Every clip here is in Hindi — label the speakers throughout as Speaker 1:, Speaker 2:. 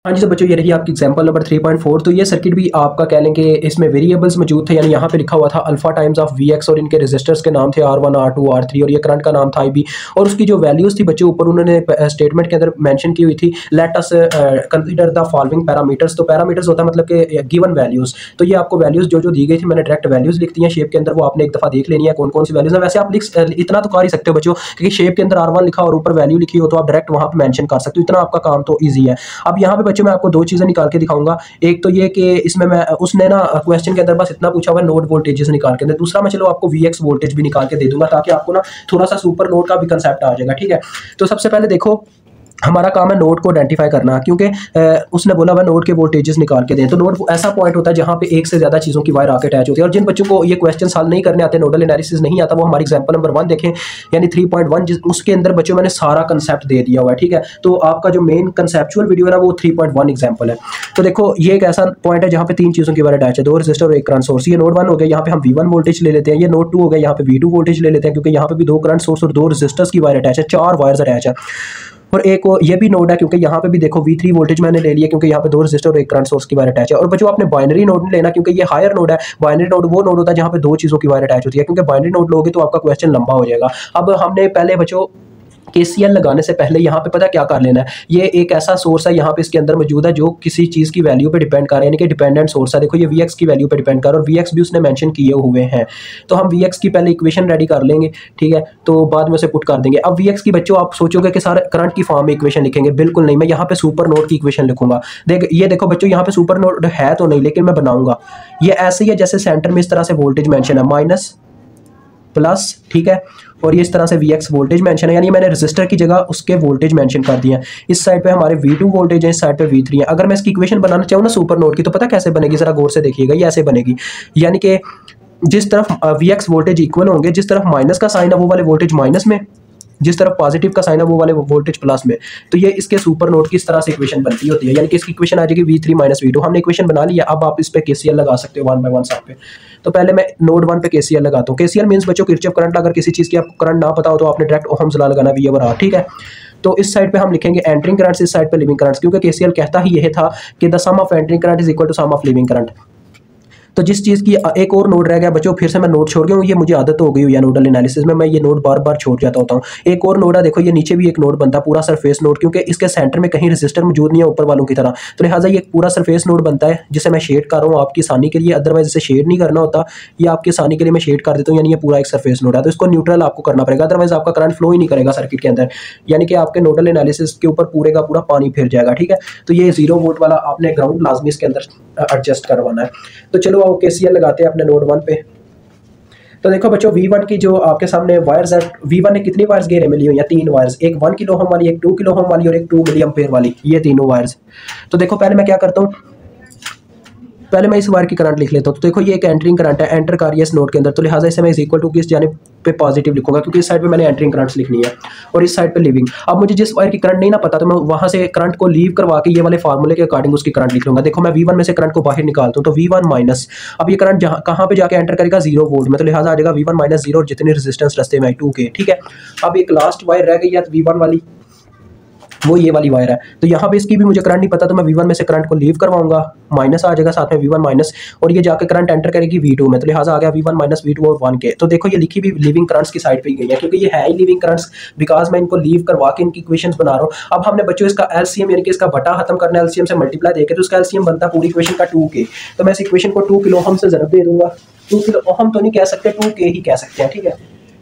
Speaker 1: हाँ जी, तो बच्चों ये रही आपकी एग्जांपल नंबर 3.4। तो ये सर्किट भी आपका कह लें कि इसमें वेरिएबल्स मौजूद थे, यानी यहाँ पे लिखा हुआ था alpha times of V X और इनके रेजिस्टर्स के नाम थे R1 R2 R3 और ये करंट का नाम था IB और उसकी जो वैल्यूज़ थी बच्चों ऊपर उन्होंने स्टेटमेंट के अंदर मेंशन की हुई थी, let us consider the following parameters. तो पैरामीटर्स होता है मतलब कि गिवन वैल्यूज़। तो ये आपको वैल्यूज़ जो जो दी गई थी मैंने डायरेक्ट वैल्यूज़ लिख दी हैं शेप के अंदर, वो आपने एक दफ़ा देख लेनी है कौन कौन सी वैल्यूज़ है। वैसे आप इतना तो कर ही सकते हो बच्चों, क्योंकि शेप के अंदर R1 लिखा और ऊपर वैल्यू लिखी हो तो आप डायरेक्ट वहाँ पर मैंशन कर सकते हो, इतना आपका काम तो ईजी है। अब यहाँ पे बच्चों मैं आपको दो चीज़ें निकाल के दिखाऊंगा। एक तो ये कि इसमें मैं उसने ना क्वेश्चन के अंदर बस इतना पूछा हुआ है नोड वोल्टेजेस निकाल के दे, दूसरा मैं चलो आपको वीएक्स वोल्टेज भी निकाल के दे दूंगा ताकि आपको ना थोड़ा सा सुपर नोड का भी कंसेप्ट आ जाएगा। ठीक है, तो सबसे पहले देखो हमारा काम है नोड को आइडेंटिफाई करना, क्योंकि उसने बोला हुआ नोड के वोल्टेजेस निकाल के दें। तो नोड ऐसा पॉइंट होता है जहाँ पे एक से ज़्यादा चीज़ों की वायर आके अटैच होती है। और जिन बच्चों को ये क्वेश्चन सॉल्व नहीं करने आते, नोडल एनालिसिस नहीं आता, वो हमारी एग्जांपल नंबर 1 देखें, यानी 3.1 उसके अंदर बच्चों मैंने सारा कंसेप्ट दे दिया हुआ है। ठीक है, तो आपका जो मेन कंसेप्चुअल वीडियो है ना वो 3.1 एग्जाम्पल है। तो देखो ये एक ऐसा पॉइंट है जहाँ पे तीन चीज़ों की वायर अटैच है, दो रेजिस्टर और एक करंट सोर्स। ये नोड 1 हो गया, यहाँ पे हम V1 वोल्टेज ले लेते हैं। ये नोड 2 हो गया, यहाँ पे V2 वोल्टेज ले लेते हैं, क्योंकि यहाँ पे भी दो करंट सोर्स और दो रेजिस्टर्स की वायर अटैच है, चार वायर्स अटैच है। और एक ये भी नोड है, क्योंकि यहाँ पे भी देखो V3 वोल्टेज मैंने ले लिया, क्योंकि यहाँ पे दो रेजिस्टर और एक करंट सोर्स की वायर अटैच है। और बच्चों आपने बाइनरी नोड नहीं लेना, क्योंकि ये हायर नोड है। बाइनरी नोड वो नोड होता है जहाँ पे दो चीज़ों की वायर अटैच होती है, क्योंकि बाइनरी नोड लोगे तो आपका क्वेश्चन लंबा हो जाएगा। अब हमने पहले बच्चों KCL लगाने से पहले यहाँ पे पता क्या कर लेना है, ये एक ऐसा सोर्स है यहाँ पे इसके अंदर मौजूद है जो किसी चीज़ की वैल्यू पे डिपेंड कर रहा है, यानी कि डिपेंडेंट सोर्स है। देखो ये Vx की वैल्यू पे डिपेंड कर रहा है और Vx भी उसने मेंशन किए हुए हैं। तो हम Vx की पहले इक्वेशन रेडी कर लेंगे, ठीक है, तो बाद में उसे पुट कर देंगे। अब Vx की बच्चों आप सोचोगे कि सारे करंट की फॉर्म में इक्वेशन लिखेंगे, बिल्कुल नहीं, मैं यहाँ पे सुपर नोड की इक्वेशन लिखूंगा। ये देखो बच्चों यहाँ पे सुपर नोड है तो नहीं, लेकिन मैं बनाऊंगा। ये ऐसे ही है जैसे सेंटर में इस तरह से वोल्टेज मेंशन है, माइनस प्लस, ठीक है, और ये इस तरह से Vx वोल्टेज मेंशन है, यानी मैंने रेजिस्टर की जगह उसके वोल्टेज मेंशन कर दिया है। इस साइड पे हमारे V2 वोल्टेज है, इस साइड पे V3 है। अगर मैं इसकी इक्वेशन बनाना चाहूँ ना सुपर नोड की, तो पता कैसे बनेगी, जरा गौर से देखिएगा। ये ऐसे बनेगी, यानी कि जिस तरफ Vx वोल्टेज इक्वल होंगे, जिस तरफ माइनस का साइन है वो वाले वोल्टेज माइनस में, जिस तरफ पॉजिटिव का साइन है वो वाले वोल्टेज प्लस में। तो ये इसके सुपर नोड की इस तरह से इक्वेशन बनती होती है, यानी कि इसकी इक्वेशन आ जाएगी V3 माइनस V2। हमने इक्वेशन बना लिया, अब आप इस पे KCL लगा सकते हो 1 बाय 1 साइड पे। तो पहले मैं नोड 1 पे KCL लगाता हूँ। KCL मींस बच्चों किरचॉफ करंट। अगर किसी चीज़ की आपको करंट ना पता हो तो आपने डायरेक्ट ओहम्स लॉ लगाना V/R, ठीक है। तो इस साइड पे हम लिखेंगे एंटरिंग करंट्स, इस साइड पे लिविंग करंट्स, क्योंकि KCL कहता ही यह था कि the sum of entering current is equal to sum of leaving current. तो जिस चीज़ की एक और नोड रह गया बच्चों, फिर से मैं नोड छोड़ गया हूँ, ये मुझे आदत हो गई हुई है नोडल एनालिसिस में, मैं ये नोड बार बार छोड़ जाता होता हूँ। एक और नोड है, देखो ये नीचे भी एक नोड बनता है, पूरा सरफेस नोड, क्योंकि इसके सेंटर में कहीं रेजिस्टर मौजूद नहीं है ऊपर वालों की तरह। तो लिहाजा ये पूरा सरफेस नोड बनता है, जिसे मैं शेड कर रहा हूँ आपकी आसानी के लिए, अदरवाइज इसे शेड नहीं करना होता, ये आपकी आसानी के लिए मैं शेड कर देता हूँ। यानी ये पूरा एक सरफेस नोड है, तो इसको न्यूट्रल आपको करना पड़ेगा, अदरवाइज आपका करंट फ्लो ही नहीं करेगा सर्किट के अंदर, यानी कि आपके नोडल एनालिसिस के ऊपर पूरे का पूरा पानी फिर जाएगा, ठीक है। तो ये 0 वोल्ट वाला आपने ग्राउंड लाजमी इसके अंदर एडजस्ट करवाना है। तो चलो आओ KCL लगाते हैं अपने नोड 1 पे। तो देखो बच्चों V1 की जो आपके सामने वायर्स है, V1 ने कितनी वायर्स घेरे मिली हुई हैं, 3 वायर्स, एक 1 किलो ओम वाली, एक 2 किलो ओम वाली और एक 2 मिली एम्पेयर वाली, ये तीनों वायर्स। तो देखो पहले मैं क्या करता हूँ, पहले मैं इस वायर की करंट लिख लेता हूँ। तो देखो ये एक एंटरिंग करंट है, एंटर कर रही है इस नोड के अंदर, तो लिहाजा इसे मैं इज इक्वल टू किस जाने पे पॉजिटिव लिखूंगा, क्योंकि इस साइड पे मैंने एंटरिंग करंट्स लिखनी है और इस साइड पे लिविंग। अब मुझे जिस वायर की करंट नहीं ना पता, तो मैं वहां से करंट को लीव करवा के ये वाले फार्मूले के अकॉर्डिंग उसकी करंट लिख लूंगा। देखो मैं V1 में से करंट को बाहर निकालता हूँ, तो V1 माइनस, अब ये करंट कहाँ पे जाके एंटर करेगा, 0 वोल्ट में, तो लिहाजा आ जाएगा V1 माइनस 0 और जितनी रेजिस्टेंस रस्ते में 2K, ठीक है। अब एक लास्ट वायर रह गई है V1 वाली, वो ये वाली वायर है। तो यहाँ पे इसकी भी मुझे करंट नहीं पता, तो मैं V1 में से करंट को लीव करवाऊंगा, माइनस आ जाएगा साथ में V1 माइनस, और ये जाके करंट एंटर करेगी V2 में, तो लिहाजा आ गया V1 माइनस V2 और 1K। तो देखो ये लिखी भी लिविंग करंट्स की साइड पे ही गई है, क्योंकि ये है ही लिविंग करंट्स, बिकॉज मैं इनको लीव करवा के इनकी इक्वेशंस बना रहा हूँ। अब हमने बच्चों इसका LCM यानी कि इसका बटा खत्म करना है, LCM से मल्टीप्लाई देके, तो उसका LCM बनता है पूरी इक्वेशन का 2K। तो मैं इस इक्वेशन को 2 किलो ओम से ज़रब दे दूंगा, 2 किलो ओम तो नहीं कह सकते, 2K ही कह सकते हैं, ठीक है।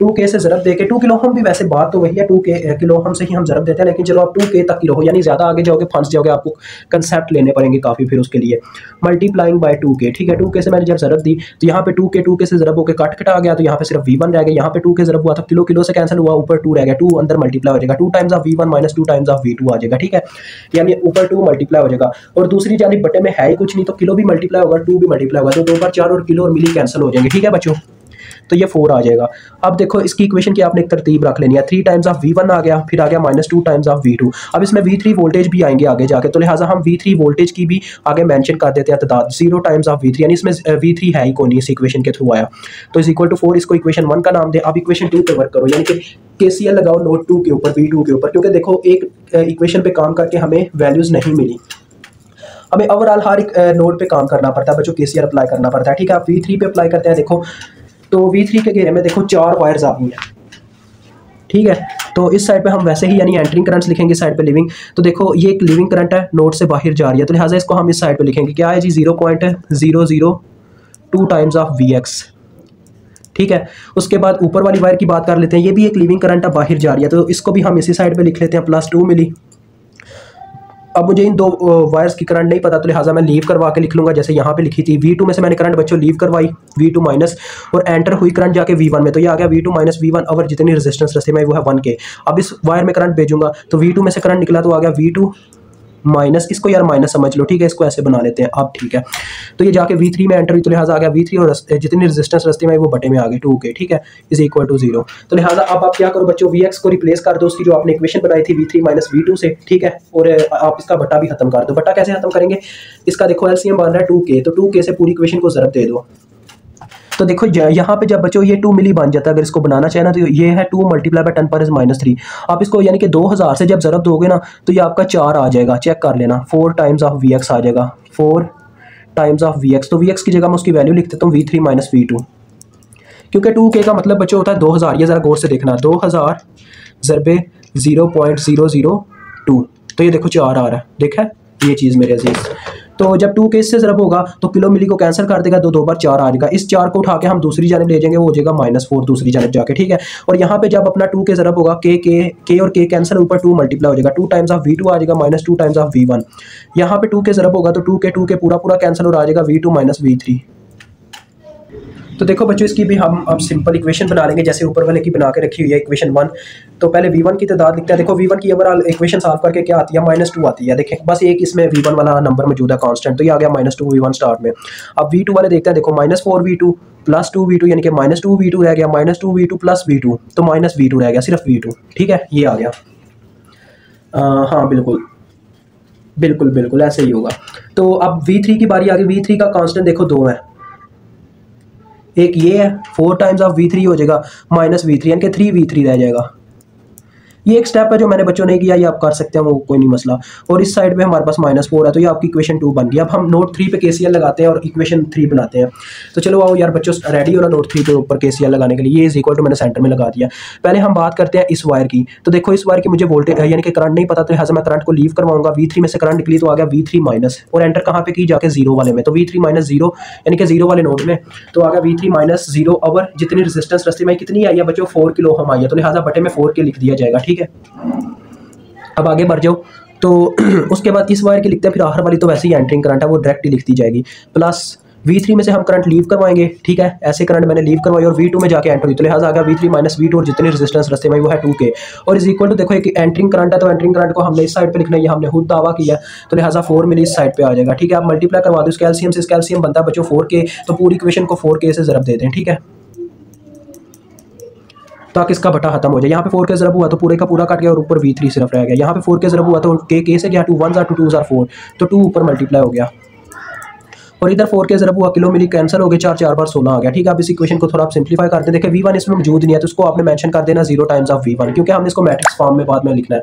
Speaker 1: 2K से ज़रब देके, 2 किलो ओम भी वैसे बात तो वही है, 2K किलो ओम से ही हम ज़रब देते हैं, लेकिन चलो आप 2K तक ही रहो, यानी ज़्यादा आगे जाओगे फंस जाओगे, आपको कंसेप्ट लेने पड़ेंगे काफ़ी फिर उसके लिए। मल्टीप्लाइंग बाय 2K, ठीक है। 2K से मैंने जब ज़रब दी तो यहाँ पे 2K से ज़रब होकर कट आ गया, तो यहाँ पे सिर्फ V1 रह गया। यहाँ पे 2K ज़रब हुआ था, किलो किलो से कैंसिल हुआ, ऊपर 2 रह गया, 2 अंदर मल्टीप्लाई हो जाएगा, 2 times of V1 minus 2 times of V2 आ जाएगा, ठीक है। यानी ऊपर 2 मल्टीप्लाई हो जाएगा, और दूसरी जानी बटे में है ही कुछ नहीं, तो किलो भी मल्टीप्लाई होगा, 2 भी मल्टीप्लाई होगा, तो 2 बार 4 और किलो और मिली कैंसिल हो जाएंगे, ठीक है बच्चों। तो ये 4 आ जाएगा। अब देखो इसकी इक्वेशन की आपने एक तरतीब रख लेनी है, 3 टाइम्स ऑफ V1 आ गया, फिर आ गया माइनस 2 टाइम्स ऑफ V2। अब इसमें V3 वोल्टेज भी आएंगे आगे जाके, तो लिहाजा हम V3 वोल्टेज की भी आगे मेंशन कर देते हैं तादाद, 0 टाइम्स ऑफ V3, यानी इसमें V3 है ही कौन नहीं इस इक्वेशन के थ्रू आया, तो इज इक्वल टू 4। इसको इक्वेशन 1 का नाम दे। अब इक्वेशन 2 पे वर्क करो, यानी कि KCL लगाओ नोड 2 के ऊपर, V2 के ऊपर, क्योंकि देखो एक इक्वेशन पे काम करके हमें वैल्यूज नहीं मिली, हमें ओवरऑल हर एक नोड पे काम करना पड़ता है बच्चों, केसीआर अप्लाई करना पड़ता है। ठीक है, आप V3 पे अप्लाई करते हैं, देखो तो V3 के घेरे में देखो 4 वायर्स आ गई हैं। ठीक है, तो इस साइड पे हम वैसे ही यानी एंटरिंग करंट्स लिखेंगे, साइड पे लिविंग, तो देखो ये एक लिविंग करंट है, नोड से बाहर जा रही है, तो लिहाजा इसको हम इस साइड पे लिखेंगे, क्या है जी 0.002 टाइम्स ऑफ Vx। ठीक है, उसके बाद ऊपर वाली वायर की बात कर लेते हैं, ये भी एक लिविंग करंट है, बाहर जा रही है, तो इसको भी हम इसी साइड पे लिख लेते हैं +2 मिली। अब मुझे इन दो वायर्स की करंट नहीं पता, तो लिहाजा मैं लीव करवा के लिख लूंगा, जैसे यहाँ पे लिखी थी V2 में से मैंने करंट बच्चों लीव करवाई V2 माइनस, और एंटर हुई करंट जाके V1 में, तो ये आ गया V2 माइनस V1 और जितनी रेजिस्टेंस रस्ते में वो है 1K। अब इस वायर में करंट भेजूंगा तो V2 में से करंट निकला तो आ गया V2 माइनस, इसको यार माइनस समझ लो, ठीक है, इसको ऐसे बना लेते हैं अब। ठीक है, तो ये जाके V3 में एंटर हुई, तो लिहाजा आ गया V3 और जितनी रेजिस्टेंस रस्ते में वो बटे में आ गई 2K। ठीक है, इज इक्वल टू 0। तो लिहाजा अब आप क्या करो बच्चों, Vx को रिप्लेस कर दो उसकी जो आपने इक्वेशन बनाई थी V3 माइनस V2 से। ठीक है, और आप इसका बटा भी खत्म कर दो। बटा कैसे खत्म करेंगे, इसका देखो एलसीएम बन रहा है 2K, तो 2K से पूरी इक्वेशन को ज़रब दे दो। तो देखो यहाँ पे जब बच्चों ये 2 मिली बन जाता है, अगर इसको बनाना चाहे ना तो ये है 2 मल्टीप्लाई बाय 10⁻³ आप इसको यानी कि 2000 से जब ज़रब दोगे ना तो ये आपका 4 आ जाएगा, चेक कर लेना, 4 टाइम्स ऑफ Vx आ जाएगा, 4 टाइम्स ऑफ Vx। तो Vx की जगह मैं उसकी वैल्यू लिख देता हूँ V3 माइनस V2, क्योंकि 2K का मतलब बच्चों होता है 2000, ये ज़रा गौर से देखना, 2000 ज़रबे 0.002, तो ये देखो 4 आ रहा है, देखा ये चीज़ मेरे अजीज। तो जब 2K से ज़रब होगा तो किलो मिली को कैंसिल कर देगा, 2 बार 4 आ जाएगा, इस 4 को उठा के हम दूसरी जानब ले जाएंगे, वो हो जाएगा -4 दूसरी जानब जाके। ठीक है, और यहाँ पे जब अपना 2K ज़रब होगा K और K कैंसिल, ऊपर 2 मल्टीप्लाई हो जाएगा, 2 टाइम्स ऑफ V2 आ जाएगा -2 टाइम्स ऑफ V1। यहाँ पे 2K ज़रब होगा तो 2K पूरा कैंसिल और आ जाएगा V2 माइनस V3। तो देखो बच्चों इसकी भी हम अब सिंपल इक्वेशन बना लेंगे, जैसे ऊपर वाले की बना के रखी हुई है इक्वेशन 1। तो पहले V1 की तादाद लिखते हैं, देखो V1 की ओवरऑल इक्वेशन सॉल्व करके क्या आती है, -2 आती है। देखें बस एक इसमें V1 वाला नंबर मौजूद है कांस्टेंट, तो ये आ गया -2 V1 स्टार्ट में। अब V2 वाले देखते हैं, देखो -4 V2 प्लस 2 V2 यानी कि -2 V2 रह गया, -2 V2 प्लस V2 तो -V2 रह गया, सिर्फ V2। ठीक है, ये आ गया, हाँ बिल्कुल ऐसे ही होगा। तो अब V3 की बारी आ गई, V3 का कांस्टेंट देखो 2 है, एक ये है 4 टाइम्स ऑफ V3 हो जाएगा -V3 यानी कि 3V3 रह जाएगा। ये एक स्टेप है जो मैंने बच्चों नहीं किया, ये आप कर सकते हैं, वो कोई नहीं मसला। और इस साइड पे हमारे पास -4 है, तो ये आपकी इक्वेशन 2 बन गई। अब हम नोट 3 पे KCL लगाते हैं और इक्वेशन 3 बनाते हैं। तो चलो आओ यार बच्चों, रेडी हो ना नोट 3 पे ऊपर KCL लगाने के लिए। ये इज इक्वल टू मैंने सेंटर में लगा दिया। पहले हम बात करते हैं इस वायर की। तो देखो इस वायर की मुझे वोल्टेज यानी कि करंट नहीं पता, तो लिहाजा मैं करंट को लीव करवाऊंगा। V3 में से करंट निकली तो आ गया V3 माइनस, और एंटर कहाँ पे की जाके 0 वाले में, तो V3 माइनस 0 यानी कि 0 वाले नोड में, तो आ गया V3 माइनस 0 और जितनी रेजिस्टेंस रस्ते में कितनी आई है बच्चों 4 किलो हम आई है, तो लिहाजा बटे में 4K लिख दिया जाएगा। ठीक है, अब आगे बढ़ जाओ। तो उसके बाद इस वायर की लिखते हैं, फिर आखिर वाली तो वैसे ही एंटरिंग करंट है, वो डायरेक्ट ही लिख दी जाएगी। प्लस V3 में से हम करंट लीव करवाएंगे। ठीक है, ऐसे करंट मैंने लीव करवाई और V2 में जाके एंटर हुई, तो लिहाजा आ गया V3 माइनस V2 और जितनी रेजिस्टेंस रस्ते में वो है 2K, और इज इक्वल टू देखो एक एंटरिंग करंट है, तो एंटरिंग करंट को हमने इस साइड पे लिखना है, ये हमने खुद दावा किया, तो लिहाजा 4 मिली इस साइड पे आ जाएगा। ठीक है, आप मल्टीप्लाई करवा दो इस कैल्शियम से, इस कैल्शियम बनता है बच्चों 4K, तो पूरी इक्वेशन को 4K से ज़रब देते हैं। ठीक है, ताकि इसका बटा खत्म हो जाए। यहाँ पे 4K ज़रब हुआ तो पूरे का पूरा कट गया और ऊपर V3 सिर्फ रह गया। यहाँ पे 4K ज़रब हुआ तो K से गया 2 1s are 2 2s are 4, तो 2 ऊपर मल्टीप्लाई हो गया, और इधर 4K ज़रब हुआ, किलो मिली कैंसिल हो गए, 4 4 बार 16 आ गया। ठीक है, अब इस इक्वेशन को थोड़ा आप सिंपलीफाई करते हैं। देखिए V1 इसमें मौजूद नहीं है, तो उसको आपने मेंशन कर देना 0 टाइम्स ऑफ V1, क्योंकि हमने इसको मैट्रिक्स फॉर्म में बाद में लिखना है,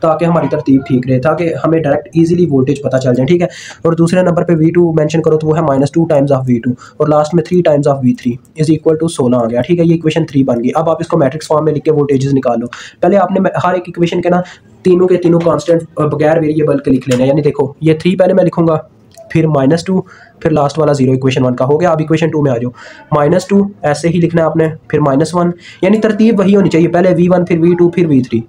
Speaker 1: ताकि हमारी तरतीब ठीक रहे, ताकि हमें डायरेक्ट इजीली वोल्टेज पता चल जाए। ठीक है, और दूसरे नंबर पे V2 मेंशन करो तो वो है -2 टाइम्स ऑफ V2, और लास्ट में 3 times of V3 is equal to 16 आ गया। ठीक है, ये इक्वेशन 3 बन गई। अब आप इसको मैट्रिक्स फॉर्म में लिख के वोल्टेजेस निकालो। पहले आपने हर एक इक्वेशन के ना तीनों के तीनों कांस्टेंट बगैर वेरिएबल के लिख लेना, यानी देखो ये 3 पहले मैं लिखूंगा, फिर -2, फिर लास्ट वाला 0 इक्वेशन 1 का हो गया। अब इक्वेशन 2 में आ जाओ, -2 ऐसे ही लिखना है आपने, फिर -1, यानी तरतीब वही होनी चाहिए, पहले V1 फिर V2 फिर V3।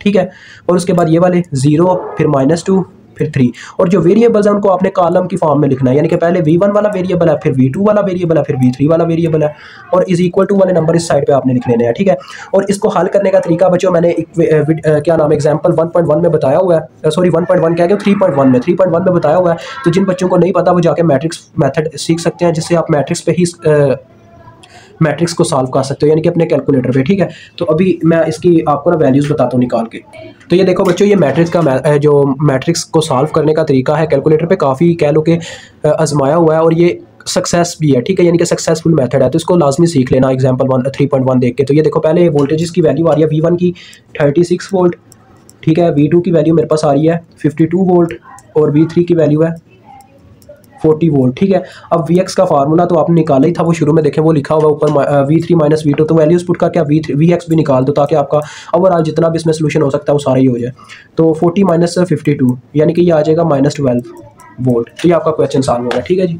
Speaker 1: ठीक है, और उसके बाद ये वाले 0 फिर -2 फिर 3, और जो वेरिएबल्स हैं उनको आपने कॉलम की फॉर्म में लिखना है, यानी कि पहले V1 वाला वेरिएबल है, फिर V2 वाला वेरिएबल है, फिर V3 वाला वेरिएबल है, और इज इक्वल टू वाले नंबर इस साइड पे आपने लिख लेने हैं। ठीक है, और इसको हल करने का तरीका बच्चों मैंने क्या नाम एग्जांपल 1.1 में बताया हुआ है, सॉरी 1.1 कह गया 3.1 में बताया हुआ है। तो जिन बच्चों को नहीं पता वो जाके मैट्रिक्स मेथड सीख सकते हैं, जिससे आप मैट्रिक्स पे ही मैट्रिक्स को सॉल्व कर सकते हो, यानी कि अपने कैलकुलेटर पे। ठीक है, तो अभी मैं इसकी आपको ना वैल्यूज़ बताता हूँ निकाल के। तो ये देखो बच्चों, ये मैट्रिक्स का जो मैट्रिक्स को सॉल्व करने का तरीका है कैलकुलेटर पे काफ़ी कह लो कि आजमाया हुआ है, और ये सक्सेस भी है। ठीक है, यानी कि सक्सेसफुल मेथड है, तो इसको लाजमी सीख लेना एग्जांपल 3.1 देख के। तो ये देखो पहले वोल्टेजेस की वैल्यू आ रही है, V1 की 36 वोल्ट, ठीक है, V2 की वैल्यू मेरे पास आ रही है 52 वोल्ट, और V3 की वैल्यू है 40 वोल्ट, ठीक है। अब Vx का फार्मूला तो आपने निकाला ही था, वो शुरू में देखें वो लिखा हुआ ऊपर V3 माइनस V2, तो वैल्यूज पुट करके आप Vx भी निकाल दो ताकि आपका ओवरऑल जितना भी इसमें सोल्यूशन हो सकता है वो सारा ही हो जाए। तो 40 माइनस 52 यानी कि ये आ जाएगा -12 वोल्ट। तो ये आपका क्वेश्चन सॉल्व होगा, ठीक है जी।